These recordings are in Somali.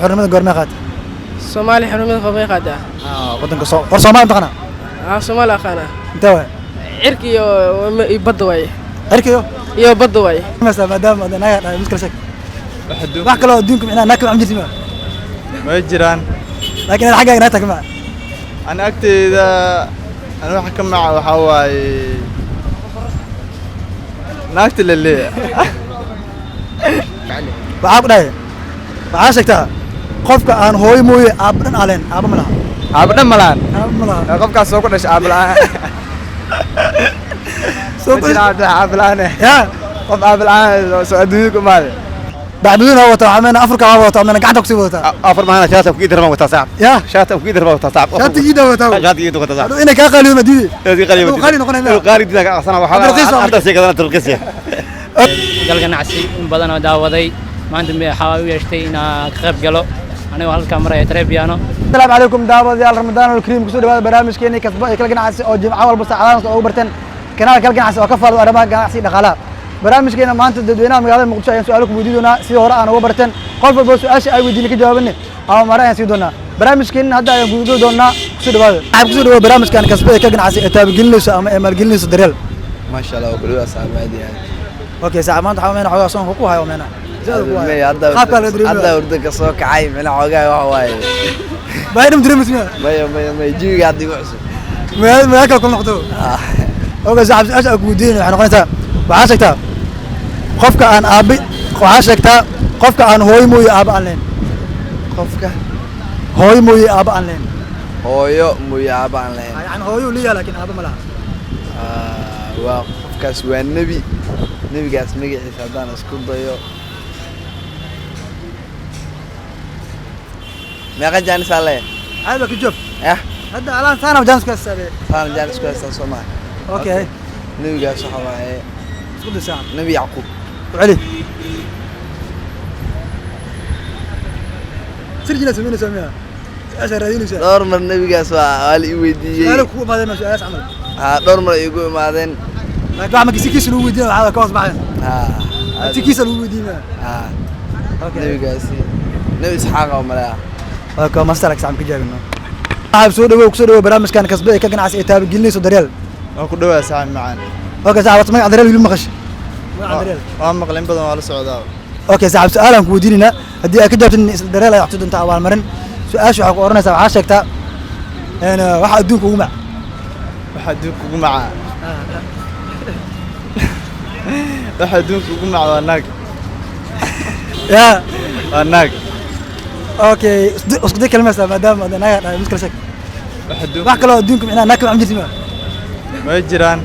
حرمة قرمي قاد Soomaali xaruumada qabay qaada waddanka soo war Soomaali taqana Soomaali aqaana inta way cirki iyo badda way cirkiyo iyo badda way maadaama anaga dhahay mid kale sheeg wax kale oo adduunka micnaa naag ma jirto ma jiraan laakiin ana xaggaaga naagta kama ana agteeda ana waxa ka maca waxa waaye naagta lele waxaa ku dhahay waxaa sheegtaa qofka aan hooyo mooye aabba dhan aleen aabba ma laha aaba dhan malaan aabba ma laha qofkaas soo ku dhashay aaba la'aan soo ku aaba la'aan ya qof aaba la'aan soo adduunyada ku imaade bacbuudin oo wata waxaa meena Afrika waa wata meena gacanta ku sii wata afar maana shaata ku idar ma wata saab ya shaata ku idar ma wata saab shaati ida wata shaata idar wata saab inay ka qaliyo madii qali noqonayna qali dida ka aqsana waxa hadda si kadana turkiisiya gal ganacsi in badan oo daawaday maanta waxaa u yeeshtay inaan ka qayb galo aniga halka maray Trebiano السلام عليكم داوديال رمضان الكريم كسو dhawaad barnaamijkeena kasba ee kala ganacsi oo jimco walba saacadaas oo u barteen kanaalka kala ganacsi oo ka faalo arrimaha ganacsi dhaqaalaha barnaamijkeena maanta dadweynaha magaalada Muqdisho ayaan su'aalo ku weydiin doonaa sidoo hore aan uga barteen qof walba su'aasha ay weydiin ka jawaabane ama maray aan sii doonaa barnaamijkeena hadda ayaan guudo doonaa kusoo dhawaad waxaan kusoo dhawaad barnaamijkan kasba ee kala ganacsi ee taabagelinayso ama ee maalgelinayso daryeel ma sha Allah kullu asaabaadi okay saacamaanta waxa meena xogaa soon ku hayo meena hadda urda ka soo kacay meena xogaa waxa waaye بايدم دريمس ما يجي قاعد يقعسوا ما ياكل كل نقطه اوغا صاحب ايش اكو دين waxaan qonaysaa waxa sheegtaa qofka aan aabi waxa sheegtaa qofka aan hooyo mooyo aaba aan leen qofka hooyo mooyo aaba aan leen hooyo mooyo aaba aan leen yani hooyo liya laakiin aaba ma laha waa qofkaas waa nabigaas magaciisa hadaan isku dayo meeqa jaanis alle ayba ku joog hadda alaan saana jaanis ka sabe saana jaanis ka sabe Soomaa okay nabigaas waxa waaye isku dhisaan nabi yaqub wali sirjina sameeyna sameeya asha raadinaysa door mar nabigaas waa li weydiiyay su'aalo ku imaadeen su'aalaas amal door mar igu imaadeen laakiin waxa ma kiis lagu weydiin waxa ka hoos baxeen kiis lagu weydiin okay nabigaas nabi isxaaq oo malaa waa masterx aan ka jaabino waxaan soo dhawo barnaamijkan kasba ee ka ganacsi ee taabagelinayso daryeel waan ku dhawaa saacan macaan okay saaxib magac daryeel wiil maqash magac daryeel waa maqlin badan waa la socdaa okay saaxib su'aalan ku weydiinina hadii ay ka jawaabtin daryeel ay waxtu doontaa abaal marin su'aasha waxa ku oranaysaa waxa sheegtaa een waxa adduunka ugu mac waxa adduunka ugu mac waxa adduunka ugu mac waa naag ya waa naag okay isku day kalmaas maadaama anaga dhahay mid kale sheeg wax kale oo adduunka micnaa naag ma jirto ma jiraan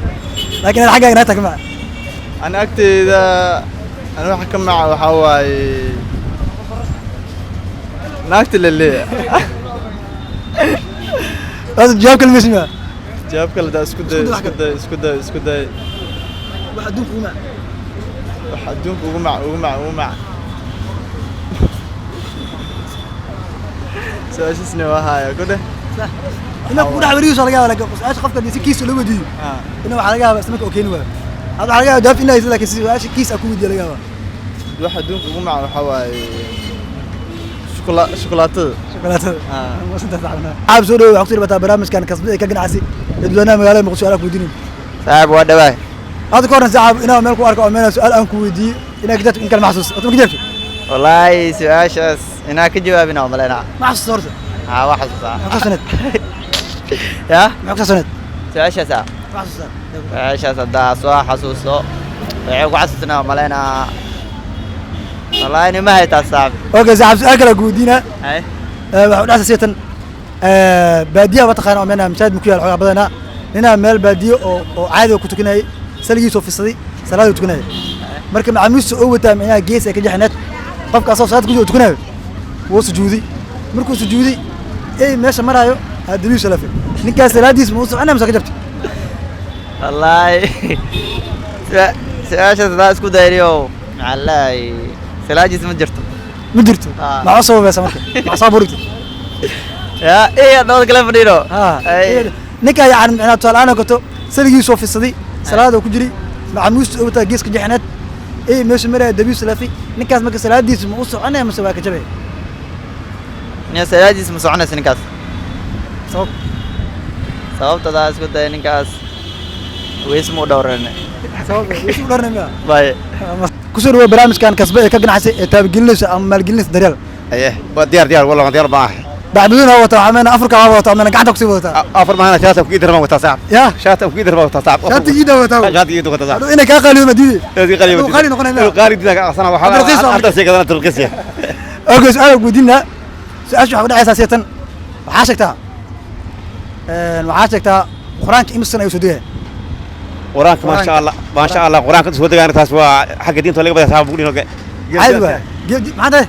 laakiin ana xaggaaga naagta kama ana agteeda ana waxa ka maca waxa waaye naagta lele hada jawaab kalmaas ma jawaab kale da isku day wax adduunka ugu mac wax adduunka ugu mac سأشوفني وهاي كده إنه كل واحد يريد شغله لكن إيش خفك دي كيس اللي ودي إنه حاجة بس ما أوكي نوع هذا حاجة جاب إنه يصير لك إيش كيس أكو ودي لقاه واحد دون كم مع حواي شوكولاتة ما صدق تعبنا عاب سوري وعقتي بتاع برامج كان كسب كجن عسي الدنيا مقالة مقصود على كوديني صعب وده باي هذا كورن صعب إنه ملكو أركو أمانة سؤال أنكو ودي إنه كده إن كان محسوس أنت كده والله سؤال أنا كجوابنا وملنا محسوس صورته واحد صح محسوسنت يا محسوسنت سؤال شاسع محسوس ده صح حسوسه وعيق عسنا وملنا والله إني ما هي تصعب أوكي صعب سؤال كلا كودينا أي waxaan asasiyatan baadiyaha wataqaana meena mashaad ku yaal xogaa badana nina meel baadiyo oo caadi ku tukanay saligiisoo fisaday salaad tukanay marka macaamiishu oo wataa meena gees ay ka jaxnad qofka asoo salaad ku jiro tukanay wuu sujuudi markuu sujuudi meesha marayo hadabii salafi ninkaas salaadiis ma socona ma ka jabtay والله سؤال ذا اسكو دايريو معلاي سلاجس ما جرتو ما جرتو ما صوب بس ما صابرت يا ايه دول كلام فديرو ninka yaan macna talaana goto saligiisoo fisaday salaad ku jiri macaamiishu oo taa gees ka jaxnad meesha maraa dabii salafi ninkaas marka salaadiis ma socona ma soo ka jabay nin salaadiis ma soconaysa ninkaas sabab sababtada isku day ninkaas weys mu dhowrane sabab isu dharnaa bay kusoo dhawo barnaamijkan kasba ee ka ganacsi ee taabagelinaysa ama maalgelinaysa daryeel ايه ديار والله ديار معاه bacdina wata waxaana afrika wata ama gacanta ku sii wata افر معنا شاته وكيد رمى وتصعب ya شاته وكيد رمى وتصعب shaatigiida wata شاته يدو وتصعب ina ka qaliyo madidi هذه قليل قالي نقول قاري دينا اصلا رخيصة. وحاول انت سيكذا ترقصيه اوكي سؤال gudina su'aasha waxa dhacaysa seetan waxa sheegtaa waxa sheegtaa quraanka imsan ay soo diyay قرانك ما شاء الله ما شاء الله قرانك سو دغان تاس وا حق دين تو لغا بدا صاحب بقولي نوقه عادوا maxaa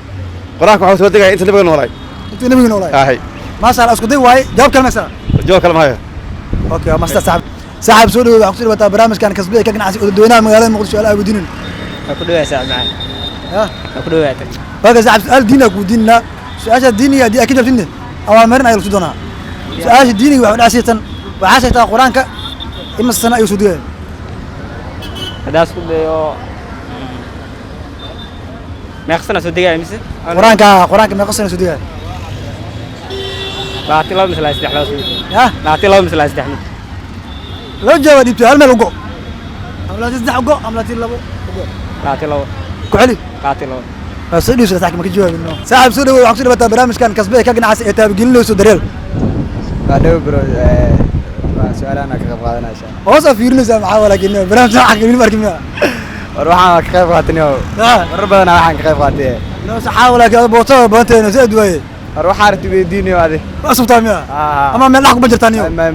قرانك waxaa soo degay inta laga noolay inta nabiga noolay هاي ما شاء الله isku day way jawaab kalma sa جو كلام هاي اوكي ما صاحب صاحب soo dhawo waxa ku sii wata barnaamijkan kasba ee ka ganacsi oo dadweynaha magaalada muqdisho ay gudinin ku dhawaasaa macaan ya ku dhawaatay اوكي صاحب سؤال دينك وديننا سؤال ديني دي اكيد جبتني اوامرنا ay soo doonaa سؤال ديني waxa dhacaysan waxa sheegtaa quraanka imsan ay soo diyay hadaas ku dhayo meeqsana soo degay mise quraanka ma qasana soo diyay laati loo misla isdixlaas ya laati loo misla isdixlaas loo jawaab dibto hal meel ugo amlaati saddex ugo amlaati labo ugo laati loo ku xili laati loo sidii soo sax ma ka jawaabino saaxib soo dhawo waxa ku sii dhawata barnaamijkan kasba ee ka ganacsi ee taabagelinayso daryeel baadhow bro su'aalaha ka qayb qaadanaysa hoos fiirinaysa maxaa walakin barnaamij waxa ka markii ma war waxaan ka qayb qaatanayo war badan waxaan ka qayb qaatay no saxa walakin booto baanteena sidoo way war waxaan rabtay weydiinayo adi asubtaa miya ama meel dhax ku banjirtaaniyo ma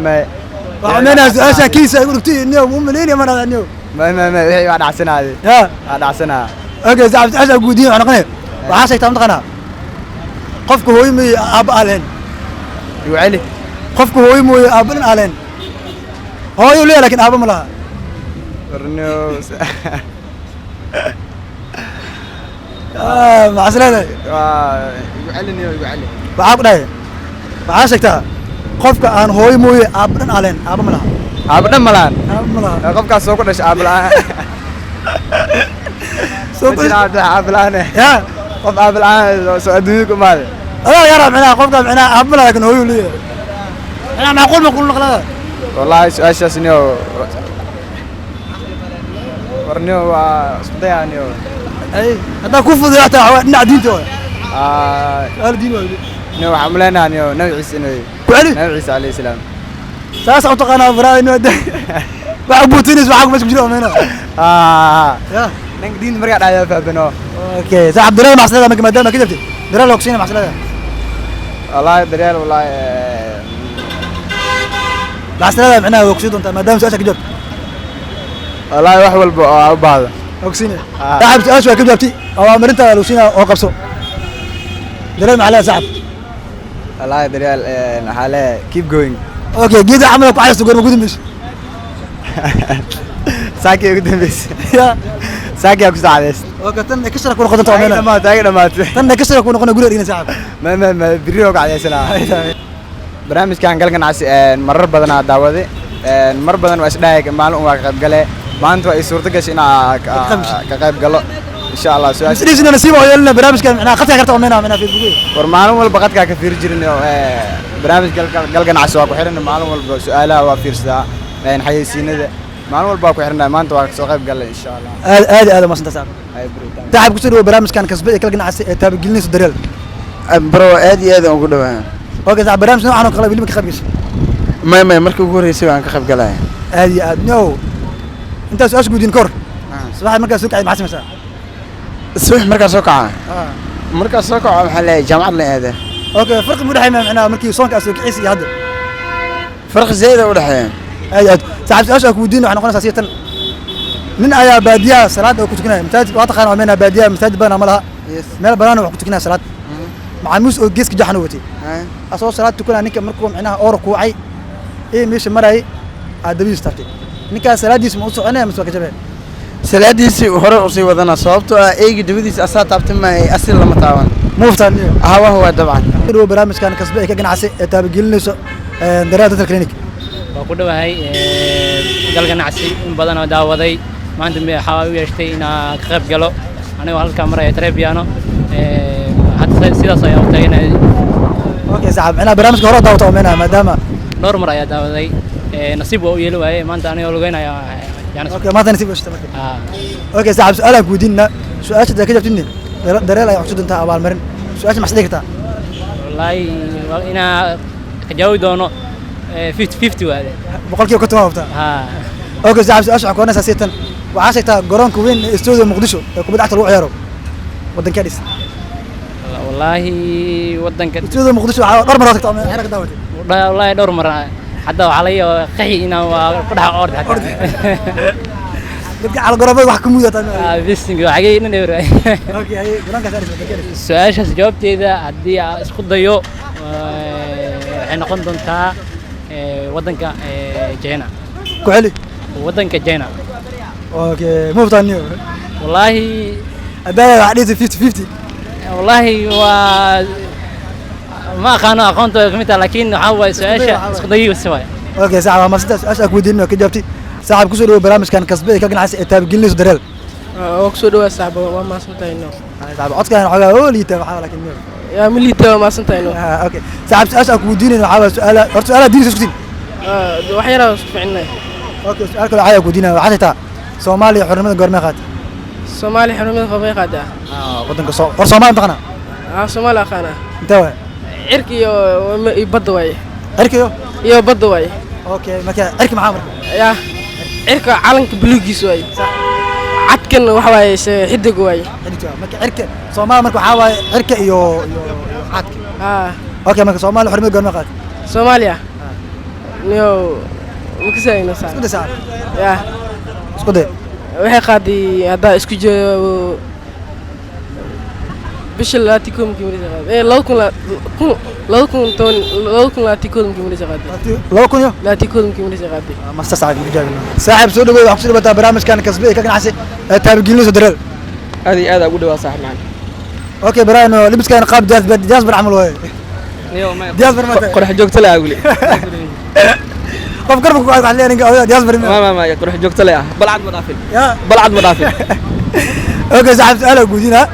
waxa meenaa su'aasha kiisa ay u dhigtay inuu u maleeyay ma dhacaniyo ma wixii waa dhacsanaaday ya waa dhacsanaa اوكي صاحب اسال قودين انا قناه waxaa sheegtaa maqana qofku hooyimay aab aleen yucali qofku hooyimay aaban aleen hooyo leeyahay laakiin aaba ma laha warno ma aslada yucali waxa ku dhahay waxaa sheegtaa qofka aan hooyimay aaban aleen aaba ma laha aabadhan malaan aaba ma laha qofkaas soo ku dhashay aabalaan soo ku aabalaan ya qof aabalaan soo adduunka ku maad adaa yara macna qofka macna aaba ma laha laakiin hooyo leeyahay ana macquul ma kullu naqlada wallahi su'aashaas niyo warniyo waa isku dayaaniyo ay hada ku fududaata waxa dhinac diinta su'aal diin waa niyo waxaan maleynayaa niyo nabi ciise inuu ku celi nabi ciise alayhi salaam saas u taqaanaa baraa inuu waxa buutinis waxa ku jiro meena ya nin diin markaa dhacaya faabano اوكي صاحب درال معصلة ما دام كذبت درال وكسينة معصلة والله دريال والله معصلة معناها وكسيد انت ما دام سؤالك جبت والله wax walba oo u baahdo وكسينة صاحب سؤالك جبتي او امر انت وكسينة او قبصو درال معلها صاحب والله دريال حاله keep going اوكي جيد عملك وعايز تقول موجود مش ساكي ugu dambeysay يا ساكي ku saadeys اوكي تن كسر كون قدنت ومنا ما تاغنا ما تن كسر كون قدنا غوري صاحب ما بريو قacdeysana barnaamijkan galkan cas marar badan aa daawaday mar badan waa isdhaayay maalin waa qayb galay maanta waa suurto gashay in ka qayb galo insha Allah su'aasha sidii nasiib oo yeelna barnaamijkan macna qadka karta wamena Facebook war maalin walba qadka ka fiir jirin barnaamij galkan cas waa ku xiran maalin walba su'aalaha waa fiirsadaa xayeysiinada maalin walba ku xirnaa maanta waa soo qayb galay insha Allah aad ma santa saaxib تعب كسر برامج كان كسبة كل جناح تابجلني سدريل برو ادي ugu dhawaan اوكي صاحب برامج نوع عنو قلب اللي بخبيش ما markii ugu horeysay waan ka qayb galay ادي نو انت سؤال جودين كور صباح markaa soo kacay maxaa samaysaa subax markaa soo kaca markaa soo kaca waxa la jaamacad la aada اوكي فرق مدحي macnaa markii soonka soo kicisi hadda فرق زيد u dhaxeeyo aad صاحب سؤال جودين waxaan noqonaysaa siatan nin ayaa baadiyaha salaad oo ku tukanay masaajid waa taqaan waa meena baadiyaha masaajid bana malaha meel banaan wax ku tukanay salaad macaamuus oo geeska jaxan watay asoo salaad tukanay ninka markuu macnaha oor kuucay meesha maray aadabiis tartay ninka salaadiis ma u soconay ama soo ka jabay salaadiisi hore u sii wadana sababtoo ah eegi dawadiisa asaa taabtay ma asal lama taaban muuftaan hawa huwa dabcan inuu barnaamijkan kasba ka ganacsi ee taabagelinayso daraasada clinic waa ku dhawahay gal ganacsi in badan oo daawaday maanta waxaa u yeeshtay inaan ka qayb galo anigoo halkaa maraya Trebiano hadda sidaas ayaa u taaganahay صعب أنا برامج كهرباء دعوة أمانة ما دام dhowr mar ayaa daawaday nasiib waa u yeeli waayey maanta aniga lugeynaya yani أوكي ما تنسيب وش تمام ah أوكي صعب سؤالك ودينا سؤال شد كذا بتني دريلا يحصد أنت أبغى المرن سؤال ما صدقتها wallahi ina ka jawaabi doono 50-50 waade بقول كيف كنت ما وقتها ha أوكي صعب سؤال شعور كنا ساسيتن وعاشتا جران كوين استوديو مقدشو كوبيد عتر وعيارو ودن كاديس wallahi wadanka استوديو مقدشو ضرب مرات كتاب حركة دعوتي wallahi dhowr mar hadda waxa la yaabaa qaxi ina waa ku dhax ord قد على جرابي واحد كمودة تاني bising waxay inay dheeray أوكي هاي جران كسر su'aashaas jawaabteeda haddii aan isku dayo waxay noqon doontaa wadanka China كحلي wadanka China أوكي مو بتانيو wallahi أبدا عديت 50-50 wallahi waa ma aqaano aqoonta kamid ah laakiin waxa way su'aasha isku dayo saway أوكي ساعة ما ستة أشياء كودين كجابتي ساعة كسر برامج كان كسبه كان عايز تابع ليش دريل وقصو دوا صعب وما سنتينو ساعة عطك أنا حاجة أولي تابع لكن يا مليتا ما سنتينو أوكي ساعة أشياء كودين إنه حاول سؤال دين سكتين وحيرا فعنا أوكي سؤال كل حاجة كودين وحتى سومالي حرمة قرمي خات صومالي حرمي خبي قادا ودنك صومالي انتقنا صومالي أخانا انتوا عركي يبدواي عركيو يو بدواي أوكي ما كان عرك معامر يا عرك علنك بلوغي سوي عدكن وحواي حدق واي ما كان عرك صومالي مركو حاول عرك يو عادك أوكي ما كان صومالي حرمة قرمي خات صوماليا نيو مكساينو صار اسكت ساعة يا اسكت waxay qaaday hada isku joogo bishil laatikum kimida qaaday lawkun laatikum kimida qaaday لو كنيو laatikum kimida qaaday ما استسعد مجابنا صاحب سودو وحصل بتا برامج كان كسبه كان عسى تابعين له دريل هذه أقول له صاحب معنا اوكي براينو لبس كان قاب جاز برعمل واي جاز برما قرح جوجت له أقولي قف قربك قاعد علينا جاز برما ما قرح جوجت له بلعد مضافل يا بلعد مضافل اوكي صاحب سؤال قودينا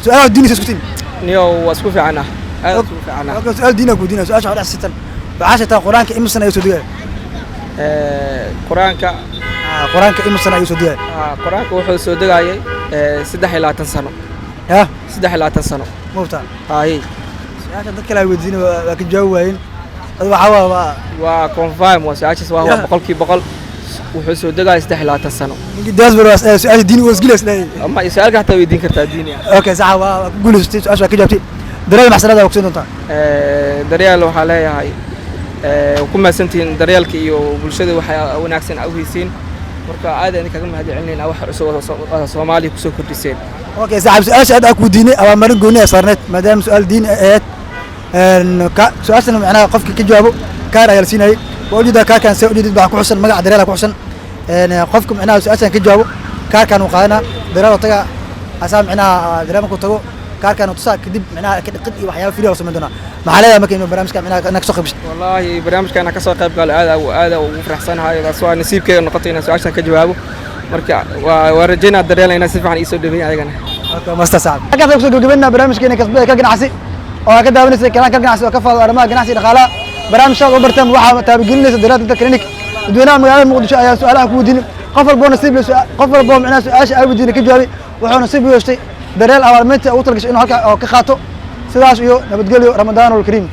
سؤال ديني سكتين نيو واسكوفي عنه هذا اسكوفي عنه اوكي سؤال دينك قودينا سؤال شهر ستة وعاشة قرانك إم سنة يسوديها قرانك قرانك إم سنة يسوديها قرانك وحول سوداء سدح إلى تنسنو يا سدح إلى تنسنو مو بتاع هاي سؤال ذكر لا قودينا لكن جوين هذا حوا وكونفايم وسأشيس وهو بقول كي بقول وحول سوداء سدح إلى تنسنو جاز برما سؤال ديني وسجلس لا أما يسألك حتى يدين كرت الدين يعني اوكي ساعة قول سؤال كي جابتي دريل محسن هذا وقصين انت دريال وحاليا هاي وكما سنتين دريالك iyo bulshada waxa wanaagsan u haysiin marka aad aan kaga mahad celinayna wax cusub Soomaali ku soo kordhiseen اوكي صاحب سؤال شهد اكو ديني او مرن غوني صارنت ما دام سؤال ديني ايت ان سؤالنا معناها قفك كجوابه كار يا لسيناي وجد كار كان سو جديد با ku xusan magac dareela ku xusan ان qofku micnaha su'aashan ka jawaabo kaar kan uu qaadana dareelo taga asaab micnaha dareema ku tago kaar kan uu tusaa kadib micnaha ka dhaqid iyo waxyaabo fiiro sameyn doona maxaa markii barnaamijka micnaha anaka soo qabshay wallahi barnaamijkan ka soo qayb gal aad ugu faraxsanahay taasoo nasiibkeeda noqotay inaan su'aashan ka jawaabo marka waa rajaynaa dareela inaan si fiican isoo dhaweeyay ayagana okay mastasaab ka soo gabagabeyna barnaamijkeena kasbay ka ganacsi oo ka daawanaysa ka ganacsi oo ka faado arrimaha ganacsi dhaqaalaha barnaamijka oo bartaan waxa taabigelinaysa daraadada clinic dadweynaha magaalada muqdisho ayaa su'aalaha ku weydiin qof walba nasiib qof walba macna su'aasha ay weydiin ka jawaabi wuxuu nasiib u yeeshay dareel awaalmeenta uu talgashay inuu halka oo ka qaato sidaas iyo nabadgelyo ramadaanul kariim